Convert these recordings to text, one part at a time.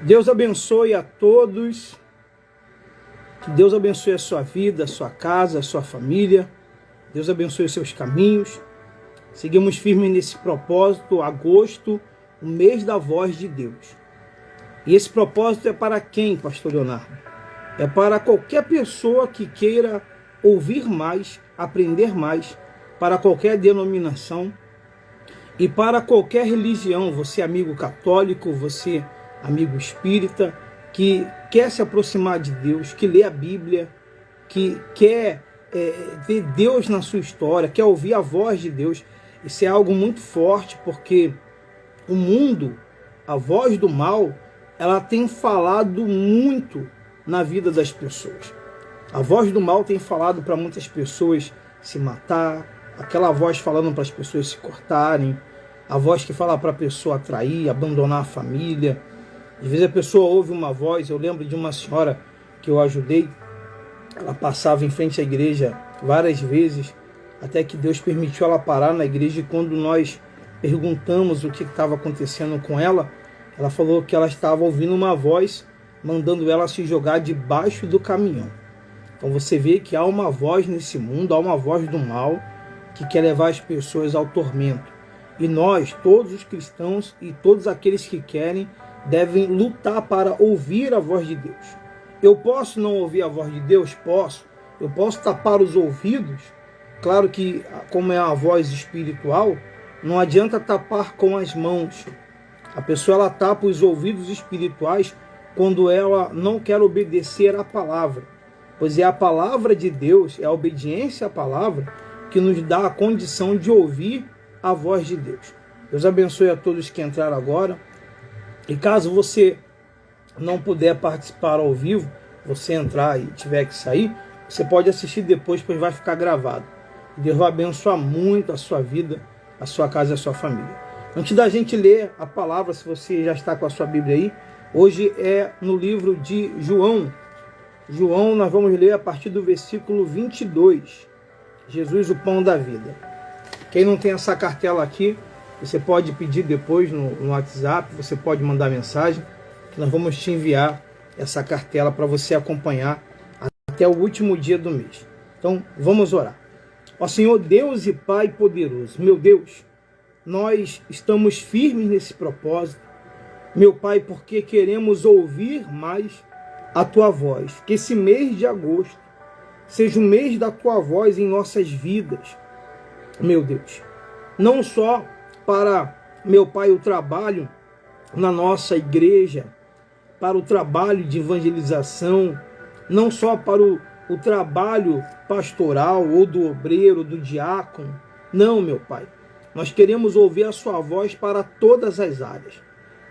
Deus abençoe a todos, que Deus abençoe a sua vida, a sua casa, a sua família, Deus abençoe os seus caminhos. Seguimos firmes nesse propósito, agosto, o mês da voz de Deus. E esse propósito é para quem, pastor Leonardo? É para qualquer pessoa que queira ouvir mais, aprender mais, para qualquer denominação e para qualquer religião, você amigo católico, você amigo espírita, que quer se aproximar de Deus, que lê a Bíblia, que quer ver Deus na sua história, quer ouvir a voz de Deus. Isso é algo muito forte, porque o mundo, a voz do mal, ela tem falado muito na vida das pessoas. A voz do mal tem falado para muitas pessoas se matar, aquela voz falando para as pessoas se cortarem, a voz que fala para a pessoa trair, abandonar a família. Às vezes a pessoa ouve uma voz. Eu lembro de uma senhora que eu ajudei, ela passava em frente à igreja várias vezes, até que Deus permitiu ela parar na igreja, e quando nós perguntamos o que estava acontecendo com ela, ela falou que ela estava ouvindo uma voz mandando ela se jogar debaixo do caminhão. Então você vê que há uma voz nesse mundo, há uma voz do mal que quer levar as pessoas ao tormento. E nós, todos os cristãos e todos aqueles que querem, devem lutar para ouvir a voz de Deus. Eu posso não ouvir a voz de Deus? Posso. Eu posso tapar os ouvidos. Claro que, como é uma voz espiritual, não adianta tapar com as mãos. A pessoa ela tapa os ouvidos espirituais quando ela não quer obedecer à palavra. Pois é a palavra de Deus, é a obediência à palavra que nos dá a condição de ouvir a voz de Deus. Deus abençoe a todos que entraram agora. E caso você não puder participar ao vivo, você entrar e tiver que sair, você pode assistir depois, pois vai ficar gravado. Deus vai abençoar muito a sua vida, a sua casa e a sua família. Antes da gente ler a palavra, se você já está com a sua Bíblia aí, hoje é no livro de João. João, nós vamos ler a partir do versículo 22. Jesus, o pão da vida. Quem não tem essa cartela aqui, você pode pedir depois no WhatsApp, você pode mandar mensagem, que nós vamos te enviar essa cartela para você acompanhar até o último dia do mês. Então, vamos orar. Ó Senhor Deus e Pai poderoso, meu Deus, nós estamos firmes nesse propósito, meu Pai, porque queremos ouvir mais a Tua voz. Que esse mês de agosto seja o mês da Tua voz em nossas vidas, meu Deus. Não só para, meu Pai, o trabalho na nossa igreja, para o trabalho de evangelização, não só para o trabalho pastoral ou do obreiro, do diácono. Não, meu Pai. Nós queremos ouvir a Sua voz para todas as áreas.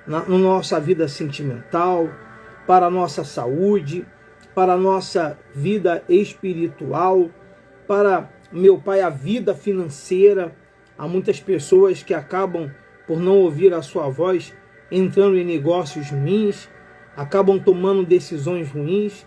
Na nossa vida sentimental, para a nossa saúde, para a nossa vida espiritual, para, meu Pai, a vida financeira. Há muitas pessoas que acabam por não ouvir a Sua voz, entrando em negócios ruins, acabam tomando decisões ruins.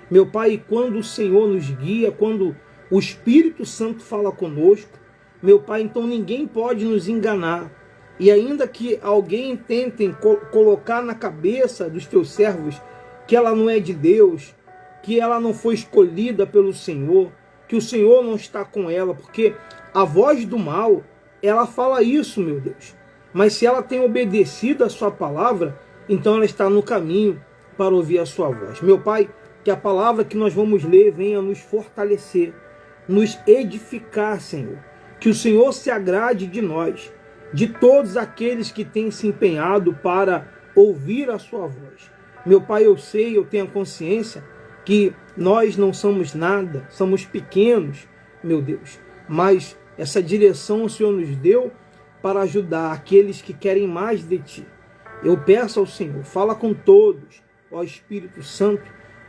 Meu Pai, quando o Senhor nos guia, quando o Espírito Santo fala conosco, meu Pai, então ninguém pode nos enganar. E ainda que alguém tente colocar na cabeça dos Teus servos que ela não é de Deus, que ela não foi escolhida pelo Senhor, que o Senhor não está com ela, porque a voz do mal, ela fala isso, meu Deus. Mas se ela tem obedecido a Sua palavra, então ela está no caminho para ouvir a Sua voz. Meu Pai, que a palavra que nós vamos ler venha nos fortalecer, nos edificar, Senhor. Que o Senhor se agrade de nós, de todos aqueles que têm se empenhado para ouvir a Sua voz. Meu Pai, eu sei, eu tenho a consciência que nós não somos nada, somos pequenos, meu Deus, mas essa direção o Senhor nos deu para ajudar aqueles que querem mais de Ti. Eu peço ao Senhor, fala com todos, ó Espírito Santo,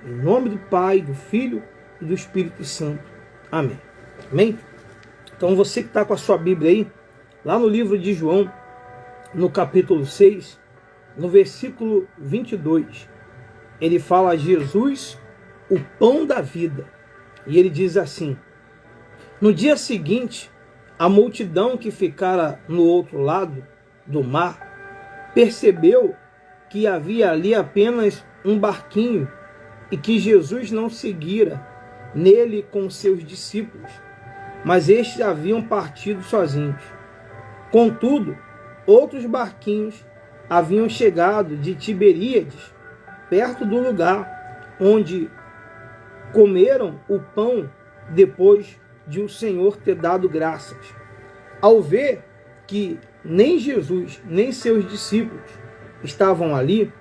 em nome do Pai, do Filho e do Espírito Santo. Amém. Amém? Então você que está com a sua Bíblia aí, lá no livro de João, no capítulo 6, no versículo 22, ele fala a Jesus, o pão da vida. E ele diz assim: no dia seguinte, a multidão que ficara no outro lado do mar percebeu que havia ali apenas um barquinho e que Jesus não seguira nele com seus discípulos, mas estes haviam partido sozinhos. Contudo, outros barquinhos haviam chegado de Tiberíades, perto do lugar onde comeram o pão depois de o Senhor ter dado graças. Ao ver que nem Jesus, nem seus discípulos estavam ali,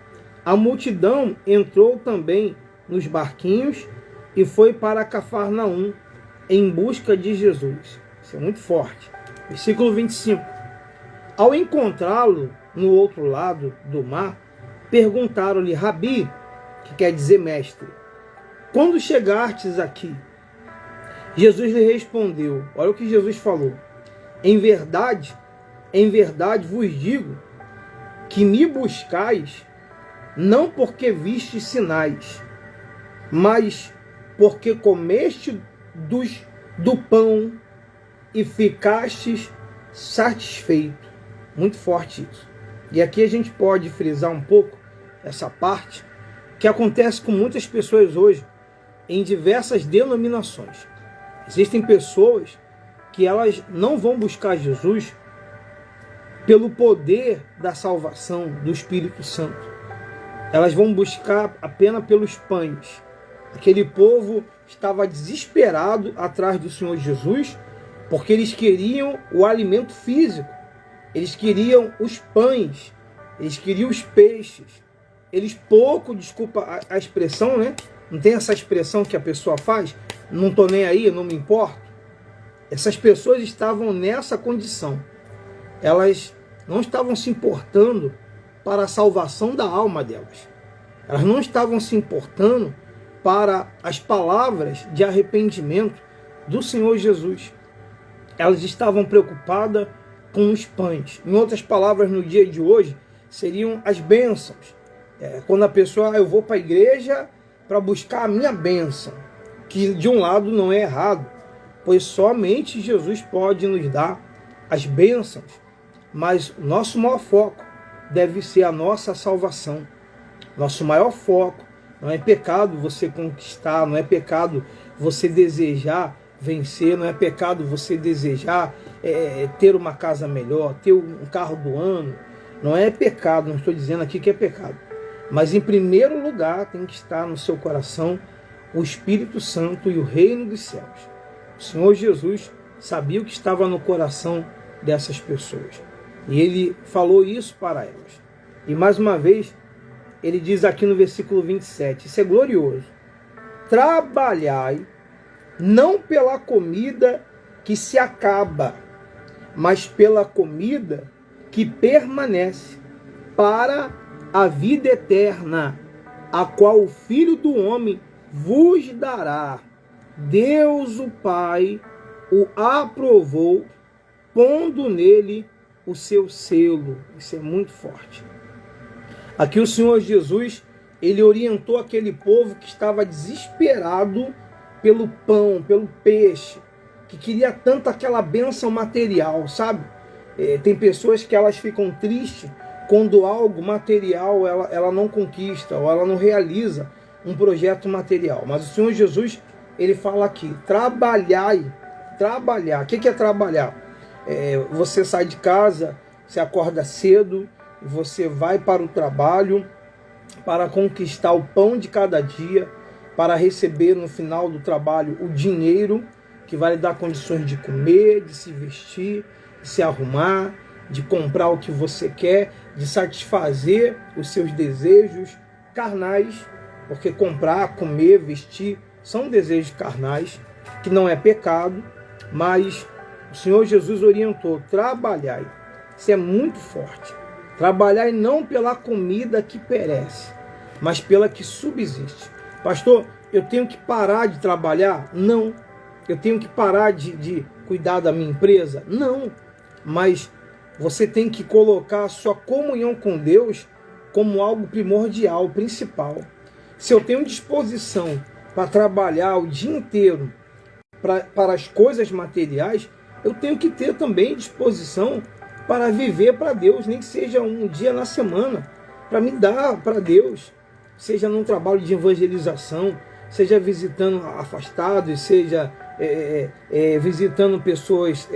a multidão entrou também nos barquinhos e foi para Cafarnaum em busca de Jesus. Isso é muito forte. Versículo 25. Ao encontrá-lo no outro lado do mar, perguntaram-lhe: Rabi, que quer dizer mestre, quando chegastes aqui? Jesus lhe respondeu, olha o que Jesus falou: em verdade vos digo que me buscais, não porque vistes sinais, mas porque comeste do pão e ficastes satisfeito. Muito forte isso. E aqui a gente pode frisar um pouco essa parte que acontece com muitas pessoas hoje em diversas denominações. Existem pessoas que elas não vão buscar Jesus pelo poder da salvação do Espírito Santo. Elas vão buscar apenas pelos pães. Aquele povo estava desesperado atrás do Senhor Jesus, porque eles queriam o alimento físico, eles queriam os pães, eles queriam os peixes. Eles pouco, desculpa a expressão, né? Não tem essa expressão que a pessoa faz, não estou nem aí, não me importo. Essas pessoas estavam nessa condição. Elas não estavam se importando para a salvação da alma delas. Elas não estavam se importando para as palavras de arrependimento do Senhor Jesus. Elas estavam preocupadas com os pães. Em outras palavras, no dia de hoje, seriam as bênçãos. Quando a pessoa, eu vou para a igreja para buscar a minha bênção, que de um lado não é errado, pois somente Jesus pode nos dar as bênçãos, mas o nosso maior foco deve ser a nossa salvação. Nosso maior foco não é pecado você conquistar, não é pecado você desejar vencer, não é pecado você desejar ter uma casa melhor, ter um carro do ano. Não é pecado, não estou dizendo aqui que é pecado. Mas em primeiro lugar tem que estar no seu coração o Espírito Santo e o reino dos céus. O Senhor Jesus sabia o que estava no coração dessas pessoas. E ele falou isso para elas. E mais uma vez, ele diz aqui no versículo 27, isso é glorioso: trabalhai não pela comida que se acaba, mas pela comida que permanece para a vida eterna, a qual o Filho do Homem vos dará. Deus o Pai o aprovou, pondo nele o seu selo. Isso é muito forte. Aqui o Senhor Jesus, ele orientou aquele povo que estava desesperado pelo pão, pelo peixe, que queria tanto aquela bênção material, sabe? Tem pessoas que elas ficam tristes quando algo material ela não conquista ou ela não realiza um projeto material. Mas o Senhor Jesus, ele fala aqui: trabalhai. Trabalhar. O que é trabalhar? Você sai de casa, você acorda cedo, você vai para o trabalho para conquistar o pão de cada dia, para receber no final do trabalho o dinheiro que vai lhe dar condições de comer, de se vestir, de se arrumar, de comprar o que você quer, de satisfazer os seus desejos carnais, porque comprar, comer, vestir são desejos carnais, que não é pecado, mas o Senhor Jesus orientou: trabalhai. Isso é muito forte. Trabalhai não pela comida que perece, mas pela que subsiste. Pastor, eu tenho que parar de trabalhar? Não. Eu tenho que parar de cuidar da minha empresa? Não. Mas você tem que colocar a sua comunhão com Deus como algo primordial, principal. Se eu tenho disposição para trabalhar o dia inteiro para as coisas materiais, eu tenho que ter também disposição para viver para Deus, nem que seja um dia na semana, para me dar para Deus, seja num trabalho de evangelização, seja visitando afastados, seja visitando pessoas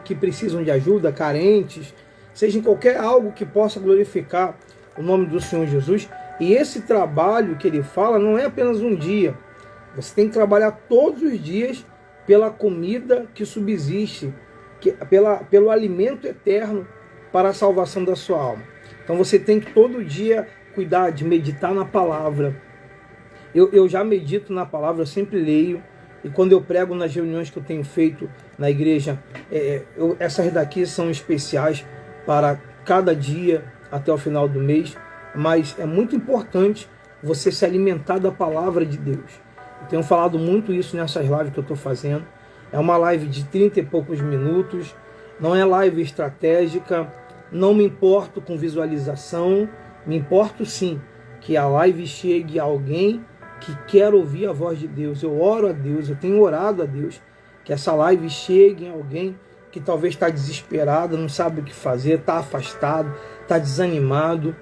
que precisam de ajuda, carentes, seja em qualquer algo que possa glorificar o nome do Senhor Jesus. E esse trabalho que ele fala não é apenas um dia. Você tem que trabalhar todos os dias pela comida que subsiste, pelo alimento eterno para a salvação da sua alma. Então você tem que todo dia cuidar de meditar na palavra. Eu já medito na palavra, eu sempre leio. E quando eu prego nas reuniões que eu tenho feito na igreja, essas daqui são especiais para cada dia até o final do mês. Mas é muito importante você se alimentar da palavra de Deus. Eu tenho falado muito isso nessas lives que eu estou fazendo. É uma live de 30 e poucos minutos. Não é live estratégica. Não me importo com visualização. Me importo sim que a live chegue a alguém que quer ouvir a voz de Deus. Eu oro a Deus, eu tenho orado a Deus, que essa live chegue a alguém que talvez está desesperado, não sabe o que fazer, está afastado, está desanimado.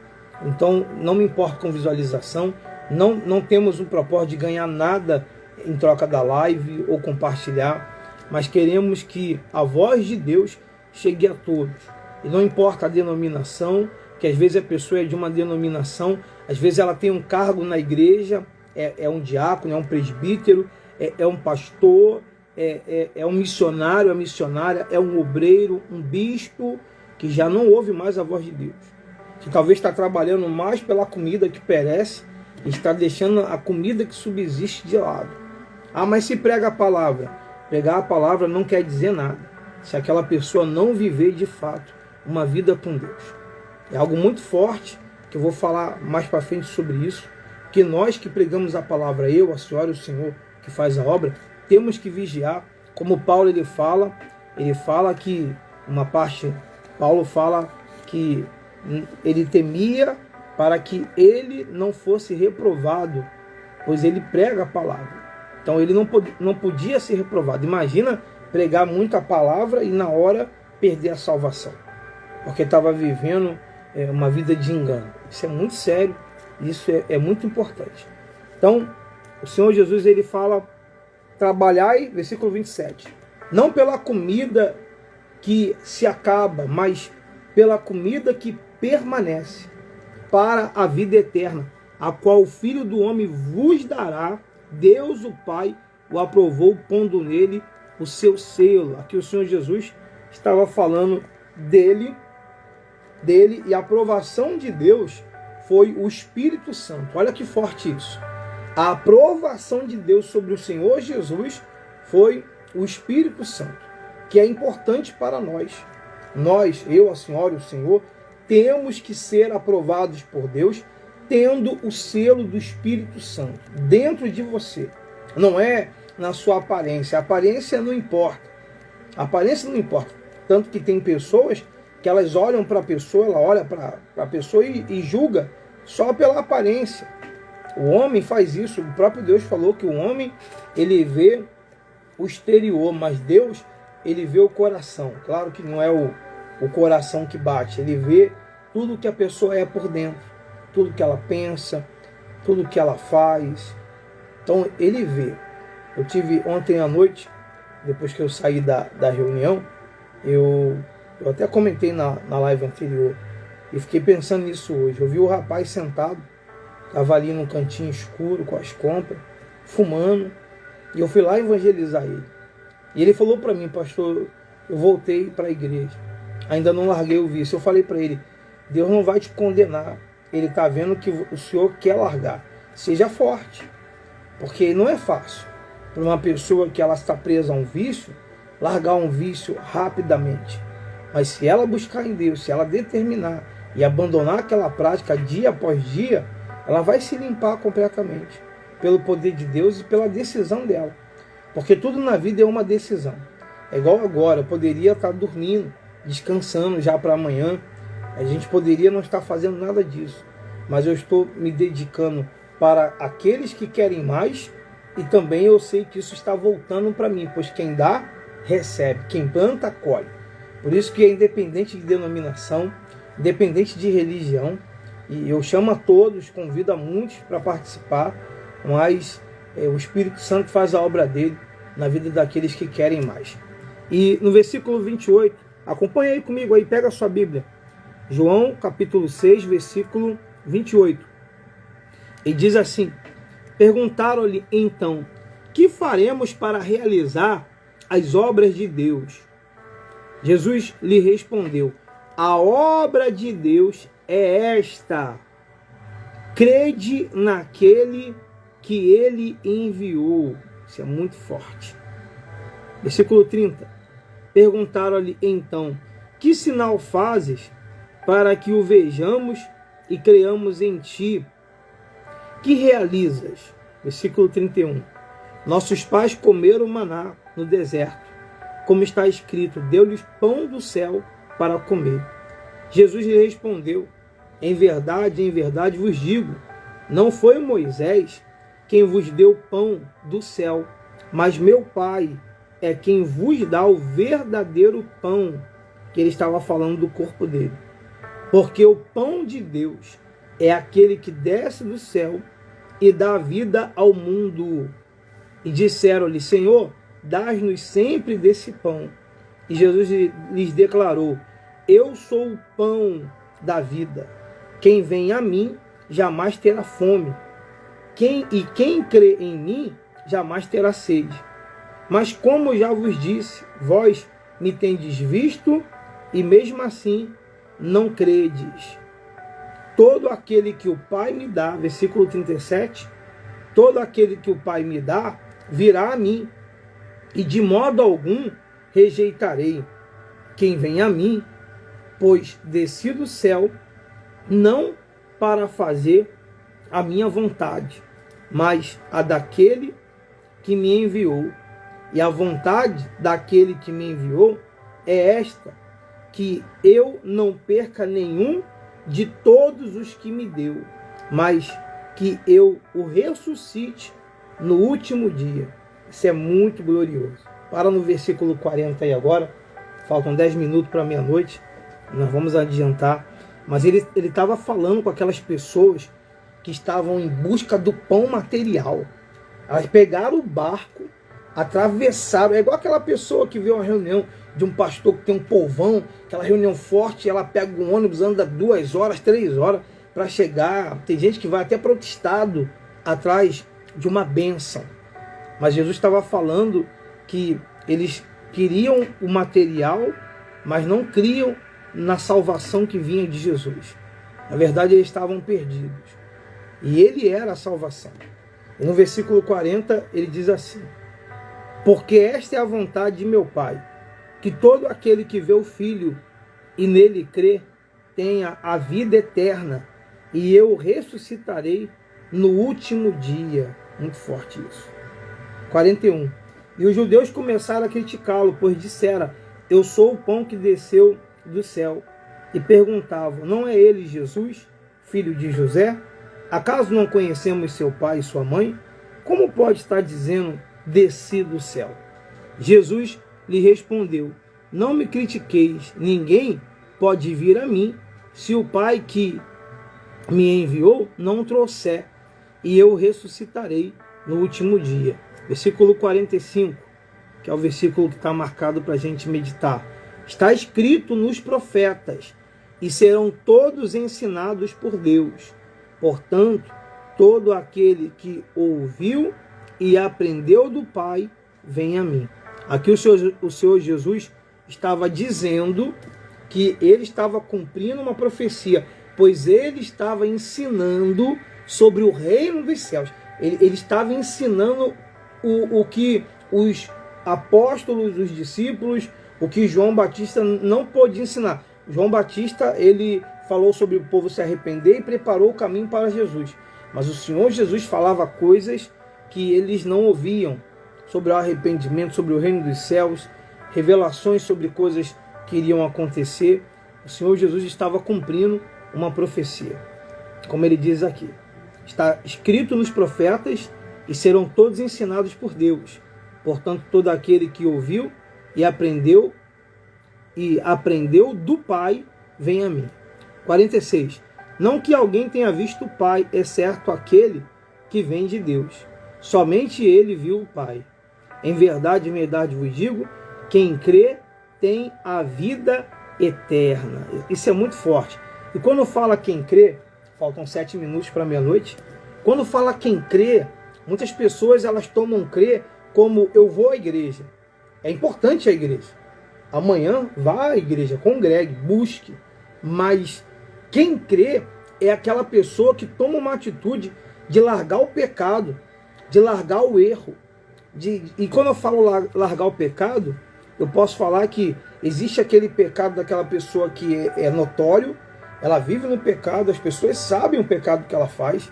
Então, não me importo com visualização. Não temos um propósito de ganhar nada em troca da live ou compartilhar, mas queremos que a voz de Deus chegue a todos. E não importa a denominação, que às vezes a pessoa é de uma denominação, às vezes ela tem um cargo na igreja, é um diácono, é um presbítero, é um pastor, é um missionário, é missionária, é um obreiro, um bispo, que já não ouve mais a voz de Deus. Que talvez está trabalhando mais pela comida que perece, e está deixando a comida que subsiste de lado. Ah, mas se prega a palavra. Pregar a palavra não quer dizer nada, se aquela pessoa não viver de fato uma vida com Deus. É algo muito forte, que eu vou falar mais para frente sobre isso, que nós que pregamos a palavra, eu, a senhora e o Senhor que faz a obra, temos que vigiar. Como Paulo ele fala que uma parte, Paulo fala que ele temia para que ele não fosse reprovado, pois ele prega a palavra. Então ele não podia ser reprovado. Imagina pregar muito a palavra e na hora perder a salvação, porque estava vivendo uma vida de engano. Isso é muito sério, isso é muito importante. Então, o Senhor Jesus ele fala, trabalhai, versículo 27, não pela comida que se acaba, mas pela comida que permanece para a vida eterna, a qual o Filho do Homem vos dará. Deus o Pai o aprovou, pondo nele o seu selo. Aqui o Senhor Jesus estava falando dele, e a aprovação de Deus foi o Espírito Santo. Olha que forte isso. A aprovação de Deus sobre o Senhor Jesus foi o Espírito Santo, que é importante para nós. Nós, eu, a senhora e o Senhor, temos que ser aprovados por Deus, tendo o selo do Espírito Santo dentro de você. Não é na sua aparência. A aparência não importa. A aparência não importa. Tanto que tem pessoas que elas olham para a pessoa, ela olha para a pessoa e julga só pela aparência. O homem faz isso. O próprio Deus falou que o homem, ele vê o exterior, mas Deus, ele vê o coração. Claro que não é o coração que bate. Ele vê tudo que a pessoa é por dentro. Tudo que ela pensa, tudo que ela faz. Então, ele vê. Eu tive ontem à noite, depois que eu saí da reunião, eu até comentei na live anterior, e fiquei pensando nisso hoje. Eu vi o rapaz sentado, estava ali num cantinho escuro com as compras, fumando, e eu fui lá evangelizar ele. E ele falou para mim, pastor, eu voltei para a igreja, ainda não larguei o vício. Eu falei para ele, Deus não vai te condenar, ele está vendo que o senhor quer largar. Seja forte, porque não é fácil para uma pessoa que ela está presa a um vício, largar um vício rapidamente. Mas se ela buscar em Deus, se ela determinar e abandonar aquela prática dia após dia, ela vai se limpar completamente pelo poder de Deus e pela decisão dela. Porque tudo na vida é uma decisão. É igual agora, eu poderia estar dormindo, descansando já para amanhã. A gente poderia não estar fazendo nada disso. Mas eu estou me dedicando para aqueles que querem mais, e também eu sei que isso está voltando para mim, pois quem dá, recebe. Quem planta, colhe. Por isso que é independente de denominação, independente de religião, E eu chamo a todos, convido a muitos para participar, mas o Espírito Santo faz a obra dele na vida daqueles que querem mais. E no versículo 28, acompanha aí comigo, aí, pega a sua Bíblia. João capítulo 6, versículo 28. E diz assim: perguntaram-lhe então, que faremos para realizar as obras de Deus? Jesus lhe respondeu: a obra de Deus é esta: crede naquele que ele enviou. Isso é muito forte. Versículo 30. Perguntaram-lhe então, que sinal fazes para que o vejamos e creamos em ti? Que realizas? Versículo 31. Nossos pais comeram maná no deserto, como está escrito, deu-lhes pão do céu para comer. Jesus lhe respondeu: em verdade vos digo, não foi Moisés quem vos deu pão do céu, mas meu Pai é quem vos dá o verdadeiro pão, que ele estava falando do corpo dele. Porque o pão de Deus é aquele que desce do céu e dá vida ao mundo. E disseram-lhe: Senhor, dás-nos sempre desse pão. E Jesus lhes declarou: eu sou o pão da vida. Quem vem a mim jamais terá fome. Quem crê em mim jamais terá sede. Mas como já vos disse, vós me tendes visto e mesmo assim não credes. Todo aquele que o Pai me dá, versículo 37, todo aquele que o Pai me dá virá a mim, e de modo algum rejeitarei. Quem vem a mim, pois desci do céu, não para fazer a minha vontade, mas a daquele que me enviou. E a vontade daquele que me enviou é esta, que eu não perca nenhum de todos os que me deu, mas que eu o ressuscite no último dia. Isso é muito glorioso. Para no versículo 40 aí agora, faltam 10 minutos para meia-noite, nós vamos adiantar, mas ele estava falando com aquelas pessoas que estavam em busca do pão material. Elas pegaram o barco, atravessaram, é igual aquela pessoa que vê uma reunião de um pastor que tem um povão, aquela reunião forte, ela pega um ônibus, anda 2 horas, 3 horas para chegar. Tem gente que vai até para outro estado atrás de uma bênção. Mas Jesus estava falando que eles queriam o material, mas não criam na salvação que vinha de Jesus. Na verdade, eles estavam perdidos. E ele era a salvação. E no versículo 40, ele diz assim: porque esta é a vontade de meu Pai, que todo aquele que vê o Filho e nele crê, tenha a vida eterna, e eu ressuscitarei no último dia. Muito forte isso. 41. E os judeus começaram a criticá-lo, pois dissera: eu sou o pão que desceu do céu. E perguntavam: não é ele Jesus, filho de José? Acaso não conhecemos seu pai e sua mãe? Como pode estar dizendo: desci do céu? Jesus lhe respondeu: não me critiqueis, ninguém pode vir a mim se o Pai que me enviou não o trouxer, e eu ressuscitarei no último dia. Versículo 45, que é o versículo que está marcado para a gente meditar. Está escrito nos profetas, e serão todos ensinados por Deus. Portanto, todo aquele que ouviu e aprendeu do Pai, vem a mim. Aqui o Senhor Jesus estava dizendo que ele estava cumprindo uma profecia, pois ele estava ensinando sobre o reino dos céus. Ele estava ensinando o que os apóstolos, os discípulos, o que João Batista não pôde ensinar. João Batista, ele falou sobre o povo se arrepender e preparou o caminho para Jesus. Mas o Senhor Jesus falava coisas que eles não ouviam, sobre o arrependimento, sobre o reino dos céus, revelações sobre coisas que iriam acontecer. O Senhor Jesus estava cumprindo uma profecia, como ele diz aqui. Está escrito nos profetas, e serão todos ensinados por Deus. Portanto, todo aquele que ouviu e aprendeu do Pai, vem a mim. 46. Não que alguém tenha visto o Pai, exceto aquele que vem de Deus. Somente ele viu o Pai. Em verdade vos digo, quem crê tem a vida eterna. Isso é muito forte. E quando fala quem crê, faltam 7 minutos para meia-noite, quando fala quem crê, muitas pessoas elas tomam crer como eu vou à igreja. É importante a igreja. Amanhã vá à igreja, congregue, busque. Mas quem crê é aquela pessoa que toma uma atitude de largar o pecado, de largar o erro. E quando eu falo largar o pecado, eu posso falar que existe aquele pecado daquela pessoa que é notório, ela vive no pecado, as pessoas sabem o pecado que ela faz,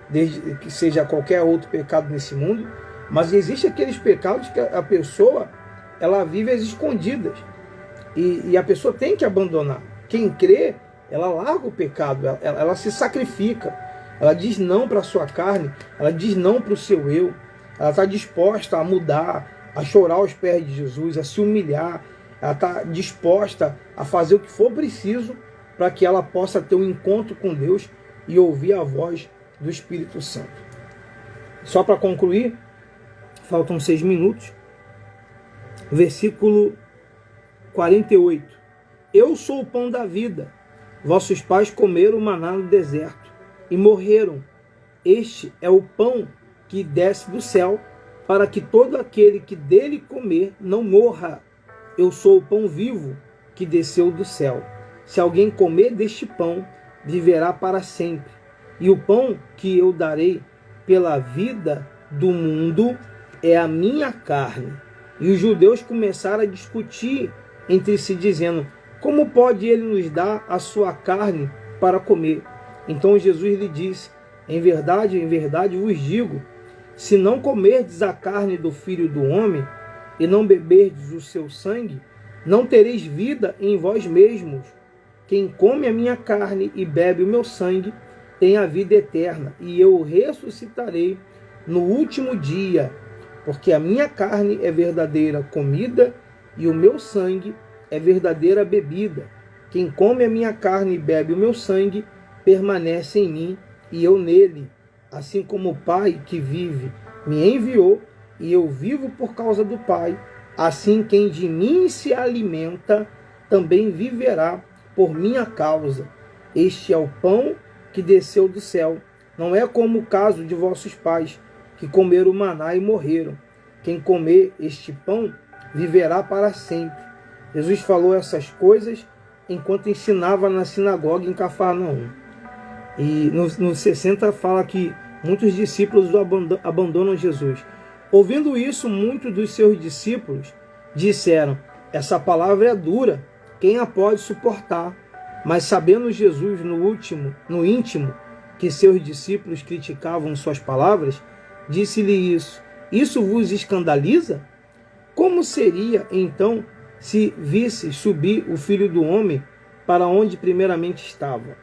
desde que seja qualquer outro pecado nesse mundo, mas existe aqueles pecados que a pessoa ela vive às escondidas e a pessoa tem que abandonar. Quem crê, ela larga o pecado, ela se sacrifica, ela diz não para a sua carne, ela diz não para o seu eu, ela está disposta a mudar, a chorar aos pés de Jesus, a se humilhar, ela está disposta a fazer o que for preciso para que ela possa ter um encontro com Deus e ouvir a voz do Espírito Santo. Só para concluir, faltam 6 minutos, versículo 48. Eu sou o pão da vida. Vossos pais comeram o maná no deserto e morreram. Este é o pão que desce do céu, para que todo aquele que dele comer não morra. Eu sou o pão vivo que desceu do céu. Se alguém comer deste pão, viverá para sempre. E o pão que eu darei pela vida do mundo é a minha carne. E os judeus começaram a discutir entre si, dizendo: como pode ele nos dar a sua carne para comer? Então Jesus lhe disse: em verdade vos digo, se não comerdes a carne do Filho do Homem e não beberdes o seu sangue, não tereis vida em vós mesmos. Quem come a minha carne e bebe o meu sangue tem a vida eterna, e eu o ressuscitarei no último dia, porque a minha carne é verdadeira comida e o meu sangue é verdadeira bebida. Quem come a minha carne e bebe o meu sangue permanece em mim e eu nele, assim como o Pai que vive me enviou e eu vivo por causa do Pai, assim quem de mim se alimenta também viverá por minha causa. Este é o pão que desceu do céu. Não é como o caso de vossos pais, que comeram o maná e morreram. Quem comer este pão viverá para sempre. Jesus falou essas coisas enquanto ensinava na sinagoga em Cafarnaum. E no 60 fala que muitos discípulos abandonam Jesus. Ouvindo isso, muitos dos seus discípulos disseram: essa palavra é dura, quem a pode suportar? Mas sabendo Jesus no íntimo, que seus discípulos criticavam suas palavras, disse-lhe isso: isso vos escandaliza? Como seria, então, se visse subir o Filho do Homem para onde primeiramente estava?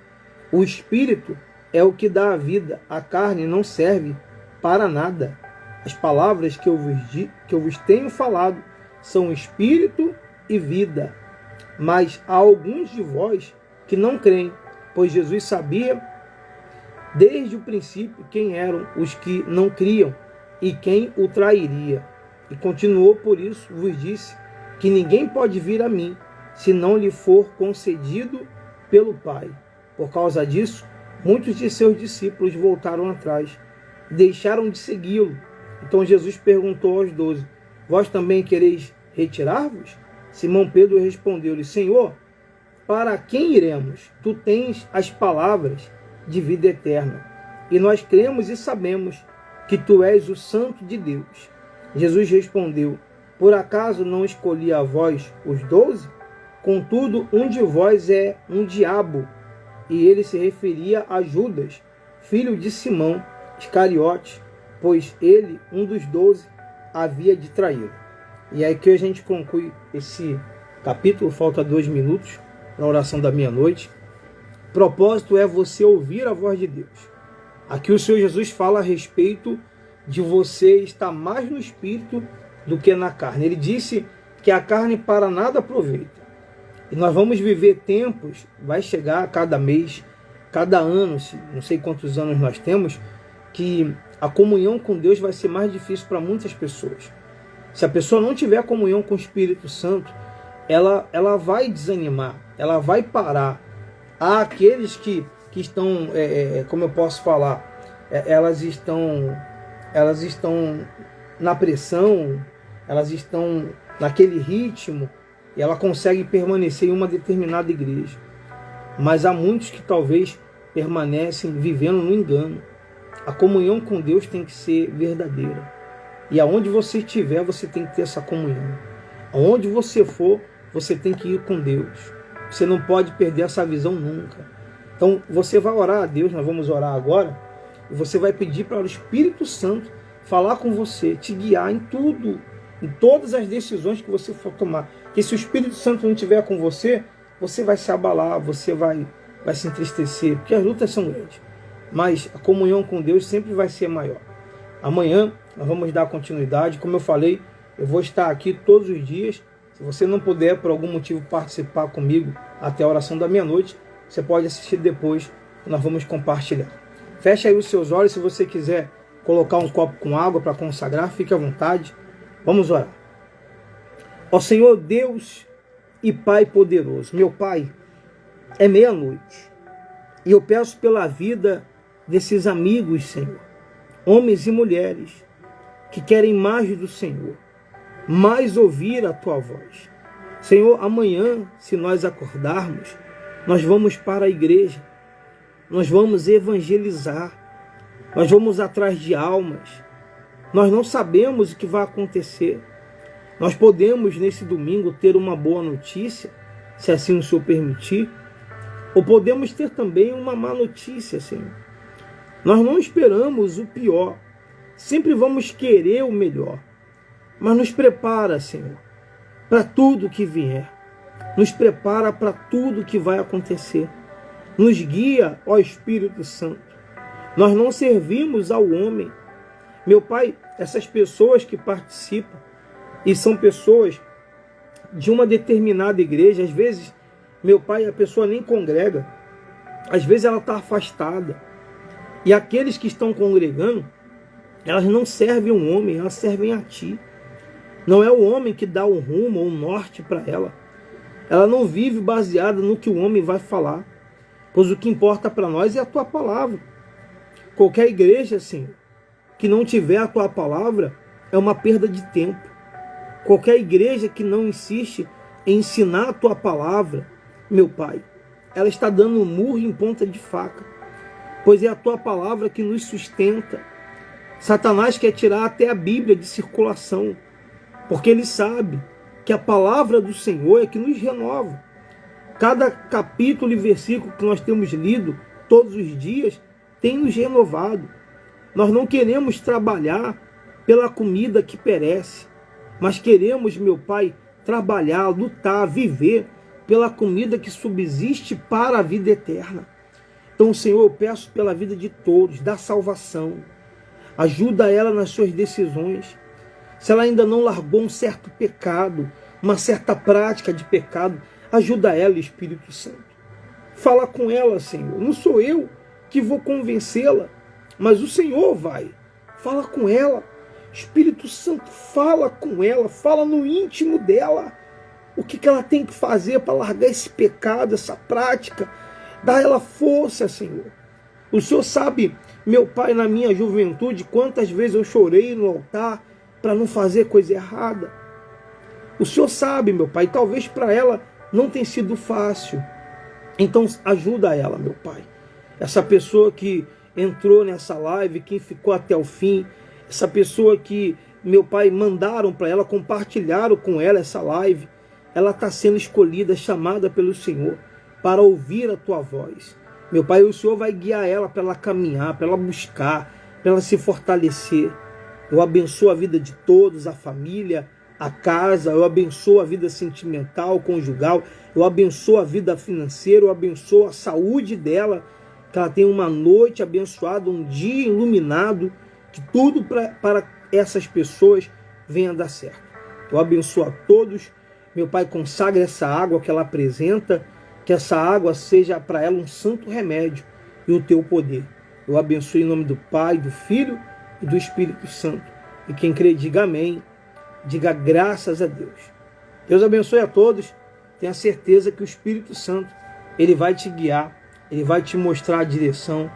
O Espírito é o que dá a vida, a carne não serve para nada. As palavras que eu vos tenho falado são Espírito e vida. Mas há alguns de vós que não creem, pois Jesus sabia desde o princípio quem eram os que não criam e quem o trairia. E continuou: por isso vos disse que ninguém pode vir a mim se não lhe for concedido pelo Pai. Por causa disso, muitos de seus discípulos voltaram atrás, deixaram de segui-lo. Então Jesus perguntou aos 12: vós também quereis retirar-vos? Simão Pedro respondeu-lhe: Senhor, para quem iremos? Tu tens as palavras de vida eterna, e nós cremos e sabemos que tu és o Santo de Deus. Jesus respondeu: por acaso não escolhi a vós os 12? Contudo, um de vós é um diabo. E ele se referia a Judas, filho de Simão Iscariote, pois ele, um dos 12, havia de traí-lo. E aí que a gente conclui esse capítulo, falta 2 minutos para a oração da meia-noite. O propósito é você ouvir a voz de Deus. Aqui o Senhor Jesus fala a respeito de você estar mais no Espírito do que na carne. Ele disse que a carne para nada aproveita. E nós vamos viver tempos, vai chegar a cada mês, cada ano, não sei quantos anos nós temos, que a comunhão com Deus vai ser mais difícil para muitas pessoas. Se a pessoa não tiver comunhão com o Espírito Santo, ela vai desanimar, ela vai parar. Há aqueles que estão, como eu posso falar, elas estão na pressão, elas estão naquele ritmo, e ela consegue permanecer em uma determinada igreja. Mas há muitos que talvez permanecem vivendo no engano. A comunhão com Deus tem que ser verdadeira. E aonde você estiver, você tem que ter essa comunhão. Aonde você for, você tem que ir com Deus. Você não pode perder essa visão nunca. Então você vai orar a Deus, nós vamos orar agora, e você vai pedir para o Espírito Santo falar com você, te guiar em tudo, em todas as decisões que você for tomar. Porque se o Espírito Santo não estiver com você, você vai se abalar, você vai se entristecer, porque as lutas são grandes. Mas a comunhão com Deus sempre vai ser maior. Amanhã nós vamos dar continuidade. Como eu falei, eu vou estar aqui todos os dias. Se você não puder, por algum motivo, participar comigo até a oração da meia-noite, você pode assistir depois, nós vamos compartilhar. Feche aí os seus olhos. Se você quiser colocar um copo com água para consagrar, fique à vontade. Vamos orar. Ó Senhor Deus e Pai poderoso, meu Pai, é meia-noite e eu peço pela vida desses amigos, Senhor, homens e mulheres que querem mais do Senhor, mais ouvir a Tua voz. Senhor, amanhã, se nós acordarmos, nós vamos para a igreja, nós vamos evangelizar, nós vamos atrás de almas, nós não sabemos o que vai acontecer. Nós podemos, nesse domingo, ter uma boa notícia, se assim o Senhor permitir, ou podemos ter também uma má notícia, Senhor. Nós não esperamos o pior, sempre vamos querer o melhor, mas nos prepara, Senhor, para tudo que vier, nos prepara para tudo que vai acontecer, nos guia, ó Espírito Santo. Nós não servimos ao homem. Meu Pai, essas pessoas que participam, e são pessoas de uma determinada igreja, às vezes, meu Pai, a pessoa nem congrega, às vezes ela está afastada, e aqueles que estão congregando, elas não servem um homem, elas servem a Ti. Não é o homem que dá um rumo ou um norte para ela. Ela não vive baseada no que o homem vai falar, pois o que importa para nós é a Tua palavra. Qualquer igreja, Senhor, que não tiver a Tua palavra, é uma perda de tempo. Qualquer igreja que não insiste em ensinar a Tua palavra, meu Pai, ela está dando um murro em ponta de faca, pois é a Tua palavra que nos sustenta. Satanás quer tirar até a Bíblia de circulação, porque ele sabe que a palavra do Senhor é que nos renova. Cada capítulo e versículo que nós temos lido todos os dias tem nos renovado. Nós não queremos trabalhar pela comida que perece, mas queremos, meu Pai, trabalhar, lutar, viver pela comida que subsiste para a vida eterna. Então, Senhor, eu peço pela vida de todos, da salvação. Ajuda ela nas suas decisões. Se ela ainda não largou um certo pecado, uma certa prática de pecado, ajuda ela, Espírito Santo. Fala com ela, Senhor. Não sou eu que vou convencê-la, mas o Senhor vai. Fala com ela. Espírito Santo, fala com ela, fala no íntimo dela o que ela tem que fazer para largar esse pecado, essa prática. Dá ela força, Senhor. O Senhor sabe, meu Pai, na minha juventude, quantas vezes eu chorei no altar para não fazer coisa errada. O Senhor sabe, meu Pai, talvez para ela não tenha sido fácil. Então ajuda ela, meu Pai. Essa pessoa que entrou nessa live, que ficou até o fim, essa pessoa que, meu Pai, mandaram para ela, compartilharam com ela essa live, ela está sendo escolhida, chamada pelo Senhor para ouvir a Tua voz. Meu Pai, o Senhor vai guiar ela para ela caminhar, para ela buscar, para ela se fortalecer. Eu abençoo a vida de todos, a família, a casa, eu abençoo a vida sentimental, conjugal, eu abençoo a vida financeira, eu abençoo a saúde dela, que ela tenha uma noite abençoada, um dia iluminado, que tudo para essas pessoas venha dar certo. Eu abençoo a todos. Meu Pai, consagre essa água que ela apresenta, que essa água seja para ela um santo remédio, e o teu poder. Eu abençoo em nome do Pai, do Filho e do Espírito Santo. E quem crê, diga amém. Diga graças a Deus. Deus abençoe a todos. Tenha certeza que o Espírito Santo, ele vai te guiar, ele vai te mostrar a direção.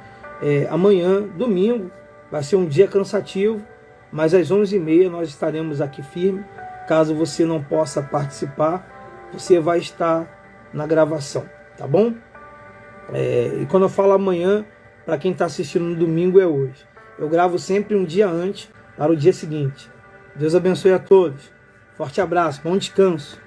Amanhã, domingo, vai ser um dia cansativo, mas às 11h30 nós estaremos aqui firme. Caso você não possa participar, você vai estar na gravação, tá bom? E quando eu falo amanhã, para quem está assistindo no domingo, é hoje. Eu gravo sempre um dia antes, para o dia seguinte. Deus abençoe a todos. Forte abraço, bom descanso.